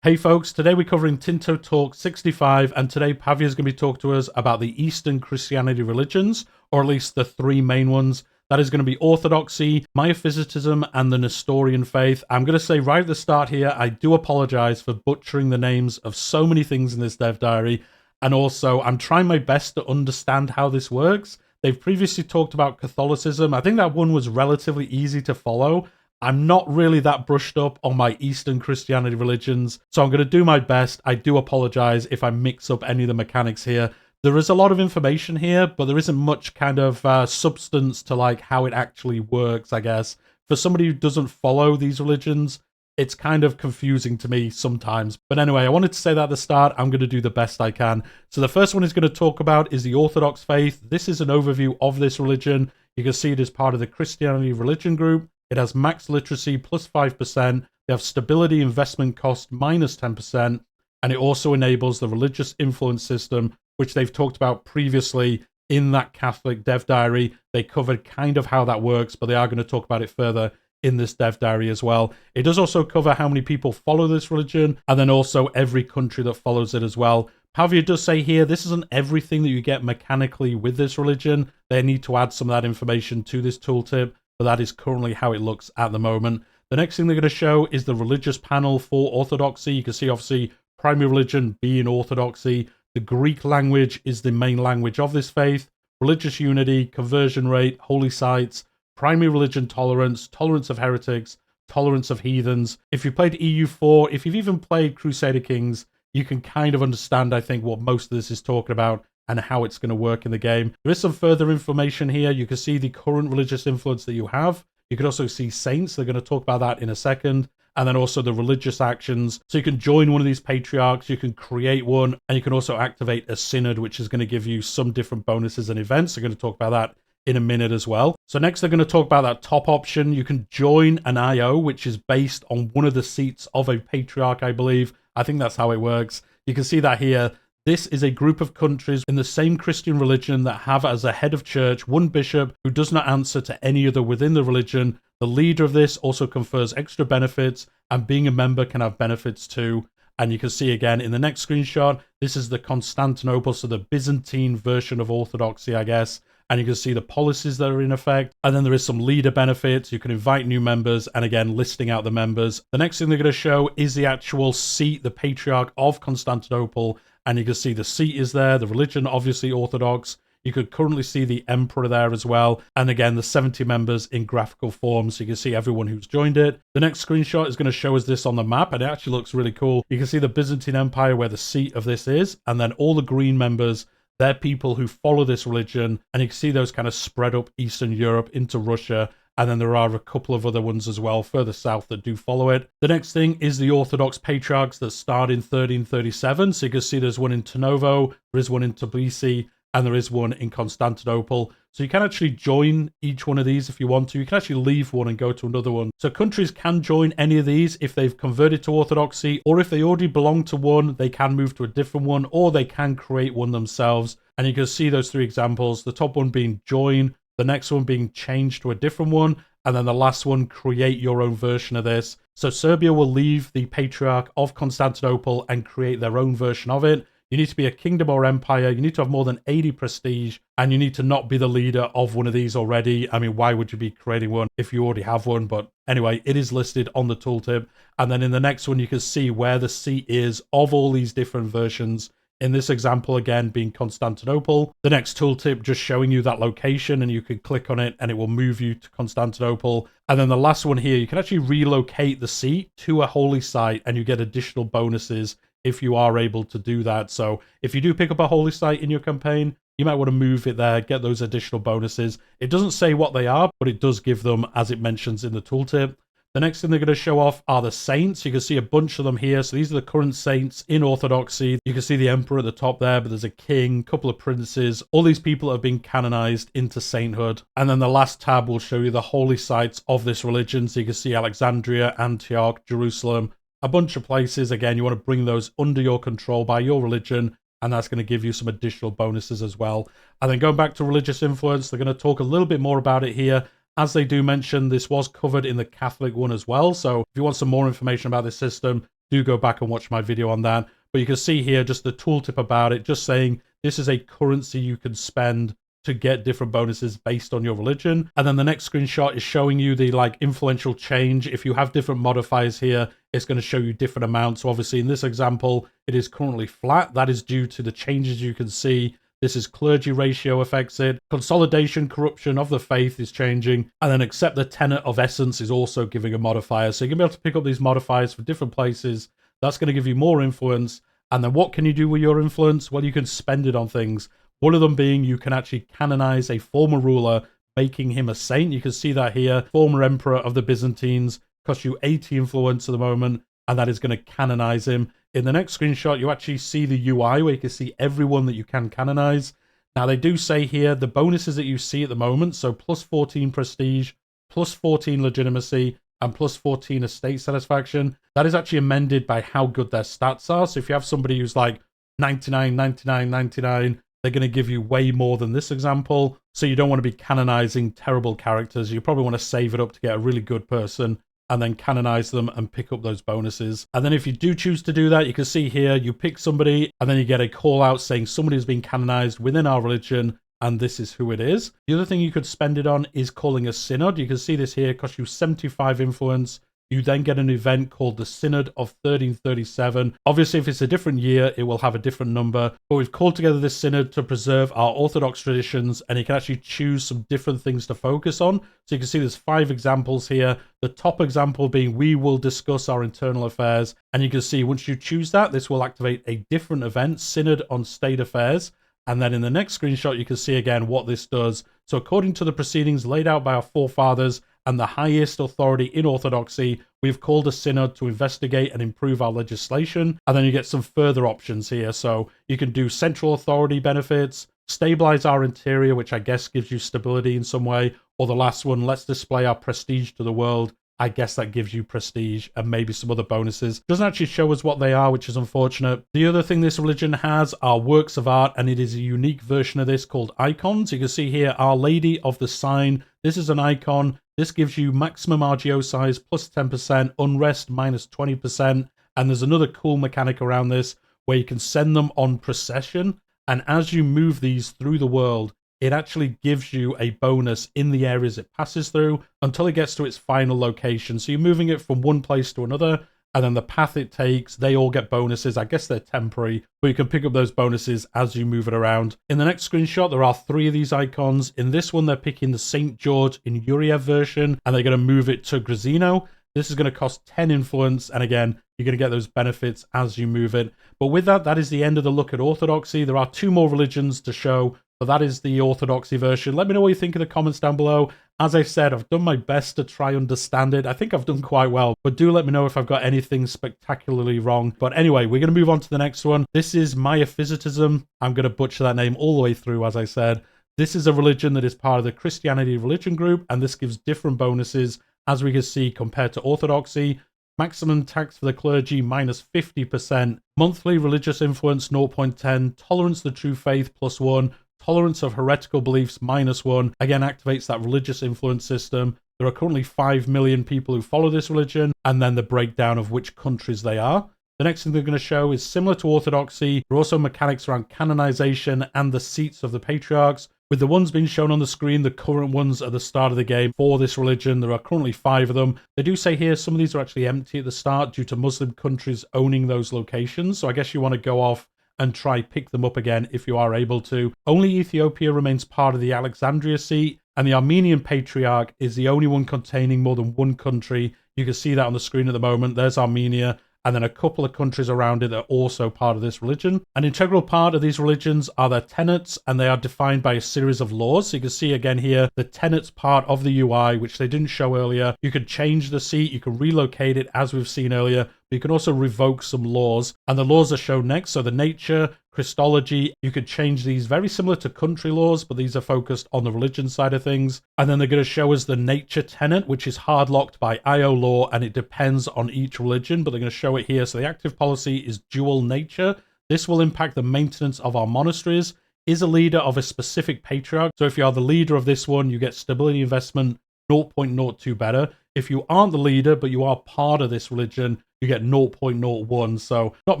Hey folks, today we're covering Tinto Talks 65, and today Pavia is going to be talking to us about the Eastern Christianity religions, or at least the three main ones. That is going to be Orthodoxy, Miaphysitism, and the Nestorian faith. I'm going to say right at the start here, I do apologize for butchering the names of so many things in this dev diary, and also I'm trying my best to understand how this works. They've previously talked about Catholicism. I think that one was relatively easy to follow. I'm not really that brushed up on my Eastern Christianity religions, so I'm going to do my best. I do apologize if I mix up any of the mechanics here. There is a lot of information here, but there isn't much kind of substance to like how it actually works, I guess. For somebody who doesn't follow these religions, it's kind of confusing to me sometimes. But anyway, I wanted to say that at the start. I'm going to do the best I can. So the first one is going to talk about is the Orthodox faith. This is an overview of this religion. You can see it as part of the Christianity religion group. It has max literacy plus 5%. They have stability investment cost minus 10%. And it also enables the religious influence system, which they've talked about previously in that Catholic dev diary. They covered kind of how that works, but they are going to talk about it further in this dev diary as well. It does also cover how many people follow this religion, and then also every country that follows it as well. Pavia does say here, this isn't everything that you get mechanically with this religion. They need to add some of that information to this tooltip, but that is currently how it looks at the moment. The next thing they're going to show is the religious panel for Orthodoxy. You can see, obviously, primary religion being Orthodoxy. The Greek language is the main language of this faith. Religious unity, conversion rate, holy sites, primary religion tolerance, tolerance of heretics, tolerance of heathens. If you played EU4, if you've even played Crusader Kings, you can kind of understand, I think, what most of this is talking about and how it's going to work in the game. There is some further information here. You can see the current religious influence that you have. You can also see saints. They're going to talk about that in a second. And then also the religious actions. So you can join one of these patriarchs, you can create one, and you can also activate a synod, which is going to give you some different bonuses and events. They're going to talk about that in a minute as well. So next they're going to talk about that top option. You can join an IO, which is based on one of the seats of a patriarch, I believe. I think that's how it works. You can see that here. This is a group of countries in the same Christian religion that have as a head of church one bishop who does not answer to any other within the religion. The leader of this also confers extra benefits, and being a member can have benefits too. And you can see again in the next screenshot, this is the Constantinople, so the Byzantine version of Orthodoxy, I guess. And you can see the policies that are in effect. And then there is some leader benefits. You can invite new members, and again, listing out the members. The next thing they're going to show is the actual seat, the Patriarch of Constantinople. And you can see the seat is there, the religion, obviously Orthodox. You could currently see the emperor there as well. And again, the 70 members in graphical form, so you can see everyone who's joined it. The next screenshot is going to show us this on the map, and it actually looks really cool. You can see the Byzantine Empire where the seat of this is, and then all the green members, they're people who follow this religion. And you can see those kind of spread up Eastern Europe into Russia. And then there are a couple of other ones as well further south that do follow it. The next thing is the Orthodox patriarchs that start in 1337. So you can see there's one in Tarnovo, there is one in Tbilisi, and there is one in Constantinople. So you can actually join each one of these if you want to. You can actually leave one and go to another one. So countries can join any of these if they've converted to Orthodoxy, or if they already belong to one, they can move to a different one, or they can create one themselves. And you can see those three examples, the top one being join, the next one being changed to a different one, and then the last one, create your own version of this. So Serbia will leave the Patriarch of Constantinople and create their own version of it. You need to be a kingdom or empire, you need to have more than 80 prestige, and you need to not be the leader of one of these already. I mean, why would you be creating one if you already have one? But anyway, it is listed on the tooltip. And then in the next one, you can see where the seat is of all these different versions. In this example, again, being Constantinople. The next tooltip just showing you that location, and you can click on it and it will move you to Constantinople. And then the last one here, you can actually relocate the seat to a holy site and you get additional bonuses if you are able to do that. So if you do pick up a holy site in your campaign, you might want to move it there, get those additional bonuses. It doesn't say what they are, but it does give them as it mentions in the tooltip. The next thing they're going to show off are the saints. You can see a bunch of them here. So these are the current saints in Orthodoxy. You can see the emperor at the top there, but there's a king, a couple of princes. All these people have been canonized into sainthood. And then the last tab will show you the holy sites of this religion. So you can see Alexandria, Antioch, Jerusalem, a bunch of places. Again, you want to bring those under your control by your religion, and that's going to give you some additional bonuses as well. And then going back to religious influence, they're going to talk a little bit more about it here. As they do mention, this was covered in the Catholic one as well. So if you want some more information about this system, do go back and watch my video on that. But you can see here just the tooltip about it, just saying this is a currency you can spend to get different bonuses based on your religion. And then the next screenshot is showing you the like influential change. If you have different modifiers here, it's going to show you different amounts. So obviously in this example, it is currently flat. That is due to the changes you can see. This is clergy ratio affects it. Consolidation, corruption of the faith is changing. And then accept the tenet of essence is also giving a modifier. So you're going to be able to pick up these modifiers for different places. That's going to give you more influence. And then what can you do with your influence? Well, you can spend it on things. One of them being you can actually canonize a former ruler, making him a saint. You can see that here. Former emperor of the Byzantines, costs you 80 influence at the moment, and that is going to canonize him. In the next screenshot, you actually see the UI where you can see everyone that you can canonize. Now, they do say here the bonuses that you see at the moment, so plus 14 prestige, plus 14 legitimacy, and plus 14 estate satisfaction, that is actually amended by how good their stats are. So if you have somebody who's like 99, 99, 99, they're going to give you way more than this example. So you don't want to be canonizing terrible characters. You probably want to save it up to get a really good person and then canonize them and pick up those bonuses. And then if you do choose to do that, you can see here, you pick somebody and then you get a call out saying somebody has been canonized within our religion and this is who it is. The other thing you could spend it on is calling a synod. You can see this here, costs you 75 influence. You then get an event called the Synod of 1337. Obviously, if it's a different year, it will have a different number. But we've called together this synod to preserve our Orthodox traditions, and you can actually choose some different things to focus on. So you can see there's 5 examples here. The top example being we will discuss our internal affairs. And you can see once you choose that, this will activate a different event, Synod on State Affairs. And then in the next screenshot, you can see again what this does. So according to the proceedings laid out by our forefathers, and the highest authority in Orthodoxy, we've called a synod to investigate and improve our legislation. And then you get some further options here. So you can do central authority benefits, stabilize our interior, which I guess gives you stability in some way. Or the last one, let's display our prestige to the world. I guess that gives you prestige and maybe some other bonuses. Doesn't actually show us what they are, which is unfortunate. The other thing this religion has are works of art, and it is a unique version of this called icons. You can see here, Our Lady of the Sign. This is an icon. This gives you maximum RGO size plus 10%, unrest minus 20%. And there's another cool mechanic around this where you can send them on procession. And as you move these through the world, it actually gives you a bonus in the areas it passes through until it gets to its final location. So you're moving it from one place to another, and then the path it takes, they all get bonuses. I guess they're temporary, but you can pick up those bonuses as you move it around. In the next screenshot, there are 3 of these icons. In this one, they're picking the St. George in Uriev version, and they're going to move it to Grazino. This is going to cost 10 influence, and again, you're going to get those benefits as you move it. But with that, that is the end of the look at Orthodoxy. There are 2 more religions to show, but that is the Orthodoxy version. Let me know what you think in the comments down below. As I said, I've done my best to try understand it. I think I've done quite well, but do let me know if I've got anything spectacularly wrong. But anyway, we're going to move on to the next one. This is Miaphysitism. I'm going to butcher that name all the way through, as I said. This is a religion that is part of the Christianity religion group, and this gives different bonuses, as we can see, compared to Orthodoxy. Maximum tax for the clergy, minus 50%. Monthly religious influence, 0.10. Tolerance to the true faith, plus 1. Tolerance of heretical beliefs, minus 1. Again, activates that religious influence system. There are currently 5 million people who follow this religion, and then the breakdown of which countries they are. The next thing they're going to show is similar to Orthodoxy. There are also mechanics around canonization and the seats of the patriarchs. With the ones being shown on the screen, the current ones at the start of the game for this religion, there are currently 5 of them. They do say here some of these are actually empty at the start due to Muslim countries owning those locations. So I guess you want to go off and try pick them up again if you are able to. Only Ethiopia remains part of the Alexandria seat, and the Armenian Patriarch is the only one containing more than 1 country. You can see that on the screen at the moment. There's Armenia, and then a couple of countries around it that are also part of this religion. An integral part of these religions are their tenets, and they are defined by a series of laws. So you can see again here, the tenets part of the UI, which they didn't show earlier. You can change the seat, you can relocate it, as we've seen earlier. But you can also revoke some laws, and the laws are shown next. So the nature, Christology, you could change these very similar to country laws, but these are focused on the religion side of things. And then they're going to show us the nature tenet, which is hard locked by IO law, and it depends on each religion, but they're going to show it here. So the active policy is dual nature. This will impact the maintenance of our monasteries. Is a leader of a specific patriarch. So if you are the leader of this one, you get stability investment 0.02 better. If you aren't the leader, but you are part of this religion, you get 0.01. So not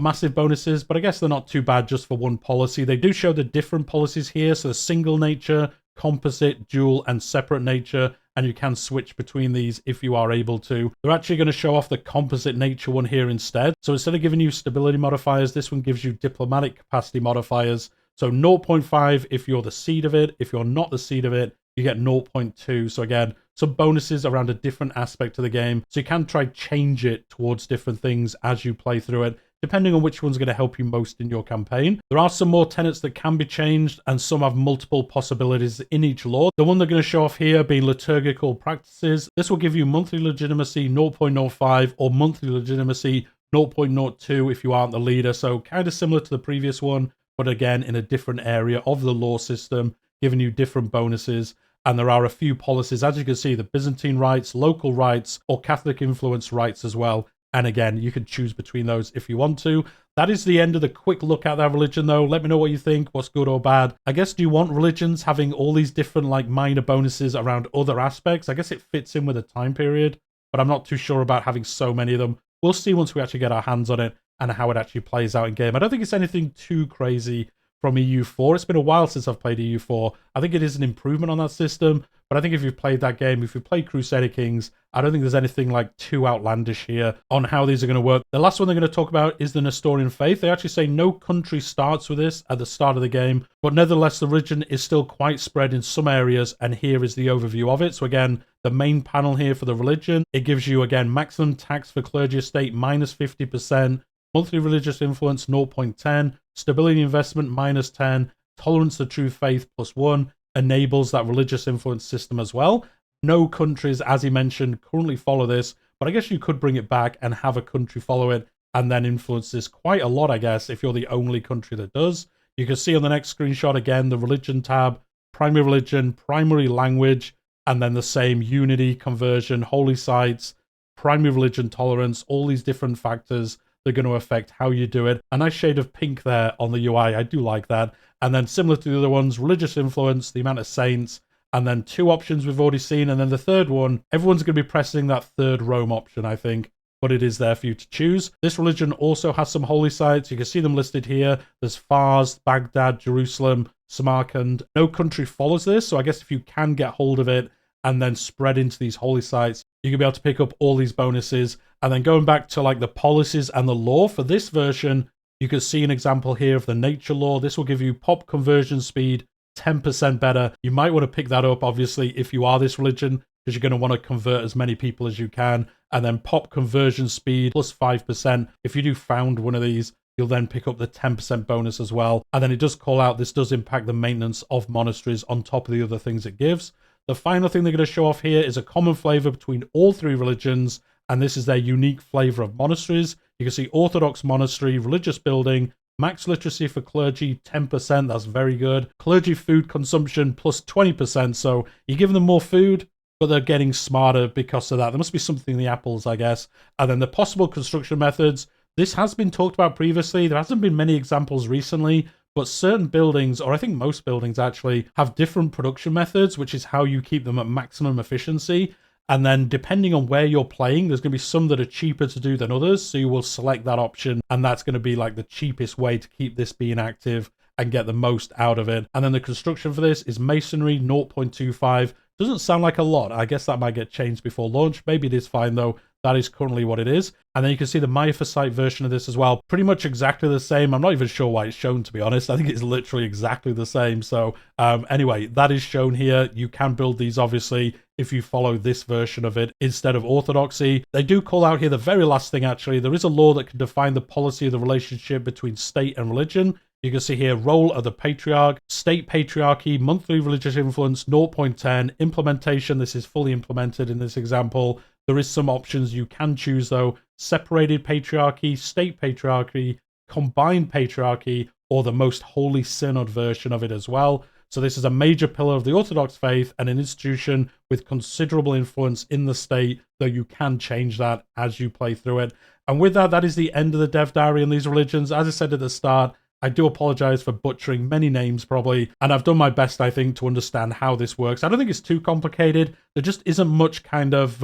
massive bonuses, but I guess they're not too bad just for one policy. They do show the different policies here. So single nature, composite, dual, and separate nature. And you can switch between these if you are able to. They're actually going to show off the composite nature one here instead. So instead of giving you stability modifiers, this one gives you diplomatic capacity modifiers. So 0.5 if you're the seed of it. If you're not the seed of it, you get 0.2. So again, some bonuses around a different aspect of the game. So you can try change it towards different things as you play through it, depending on which one's going to help you most in your campaign. There are some more tenets that can be changed, and some have multiple possibilities in each law. The one they're going to show off here being liturgical practices. This will give you monthly legitimacy 0.05 or monthly legitimacy 0.02 if you aren't the leader. So kind of similar to the previous one, but again in a different area of the law system, giving you different bonuses. And there are a few policies, as you can see, the Byzantine rights, local rights, or Catholic influence rights as well. And again, you can choose between those if you want to. That is the end of the quick look at that religion, though. Let me know what you think, what's good or bad. I guess, do you want religions having all these different like minor bonuses around other aspects? I guess it fits in with a time period, but I'm not too sure about having so many of them. We'll see once we actually get our hands on it and how it actually plays out in game. I don't think it's anything too crazy from EU4. It's been a while since I've played EU4. I think it is an improvement on that system, but I think if you've played that game, if you've played Crusader Kings, I don't think there's anything like too outlandish here on how these are going to work. The last one they're going to talk about is the Nestorian faith. They actually say no country starts with this at the start of the game, but nevertheless, the religion is still quite spread in some areas, and here is the overview of it. So again, the main panel here for the religion, it gives you, again, maximum tax for clergy estate minus 50%, monthly religious influence 0.10, stability investment minus 10, tolerance to true faith plus 1, enables that religious influence system as well. No countries, as he mentioned, currently follow this, but I guess you could bring it back and have a country follow it and then influence this quite a lot, I guess, if you're the only country that does. You can see on the next screenshot again, the religion tab, primary religion, primary language, and then the same unity, conversion, holy sites, primary religion tolerance, all these different factors that are going to affect how you do it. A nice shade of pink there on the UI. I do like that. And then similar to the other ones, religious influence, the amount of saints, and then two options we've already seen. And then the third one, everyone's going to be pressing that third Rome option, I think, but it is there for you to choose. This religion also has some holy sites. You can see them listed here. There's Fars, Baghdad, Jerusalem, Samarkand. No country follows this, so I guess if you can get hold of it and then spread into these holy sites, you can be able to pick up all these bonuses. And then going back to like the policies and the law for this version, you can see an example here of the nature law. This will give you pop conversion speed 10% better. You might want to pick that up, obviously, if you are this religion, because you're going to want to convert as many people as you can. And then pop conversion speed plus 5%. If you do found one of these, you'll then pick up the 10% bonus as well. And then it does call out, this does impact the maintenance of monasteries on top of the other things it gives. The final thing they're going to show off here is a common flavor between all three religions, and this is their unique flavor of monasteries. You can see Orthodox monastery, religious building, max literacy for clergy, 10%, that's very good. Clergy food consumption plus 20%, so you're giving them more food, but they're getting smarter because of that. There must be something in the apples, I guess. And then the possible construction methods. This has been talked about previously. There hasn't been many examples recently, but certain buildings, or I think most buildings actually, have different production methods, which is how you keep them at maximum efficiency. And then depending on where you're playing, there's going to be some that are cheaper to do than others. So you will select that option, and that's going to be like the cheapest way to keep this being active and get the most out of it. And then the construction for this is masonry 0.25. Doesn't sound like a lot. I guess that might get changed before launch. Maybe it is fine though. That is currently what it is. And then you can see the Miaphysitism version of this as well. Pretty much exactly the same. I'm not even sure why it's shown, to be honest. I think it's literally exactly the same. So anyway, that is shown here. You can build these, obviously, if you follow this version of it instead of Orthodoxy. They do call out here the very last thing, actually. There is a law that can define the policy of the relationship between state and religion. You can see here, role of the patriarch, state patriarchy, monthly religious influence, 0.10, implementation. This is fully implemented in this example. There is some options you can choose, though. Separated patriarchy, state patriarchy, combined patriarchy, or the most holy synod version of it as well. So this is a major pillar of the Orthodox faith and an institution with considerable influence in the state, though you can change that as you play through it. And with that, that is the end of the dev diary on these religions. As I said at the start, I do apologize for butchering many names probably, and I've done my best, I think, to understand how this works. I don't think it's too complicated. There just isn't much kind of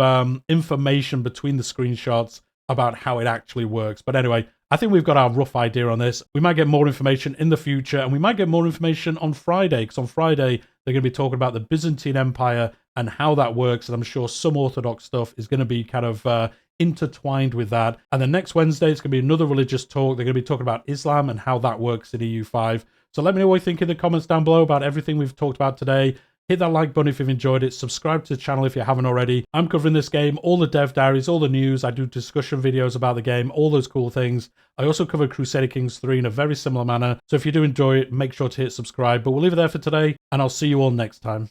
information between the screenshots about how it actually works. But anyway, I think we've got our rough idea on this. We might get more information in the future, and we might get more information on Friday, because on Friday they're going to be talking about the Byzantine Empire and how that works, and I'm sure some Orthodox stuff is going to be kind of intertwined with that. And then next Wednesday, it's going to be another religious talk. They're going to be talking about Islam and how that works in EU5. So let me know what you think in the comments down below about everything we've talked about today. Hit that like button if you've enjoyed it. Subscribe to the channel if you haven't already. I'm covering this game, all the dev diaries, all the news. I do discussion videos about the game, all those cool things. I also cover Crusader Kings 3 in a very similar manner. So if you do enjoy it, make sure to hit subscribe. But we'll leave it there for today, and I'll see you all next time.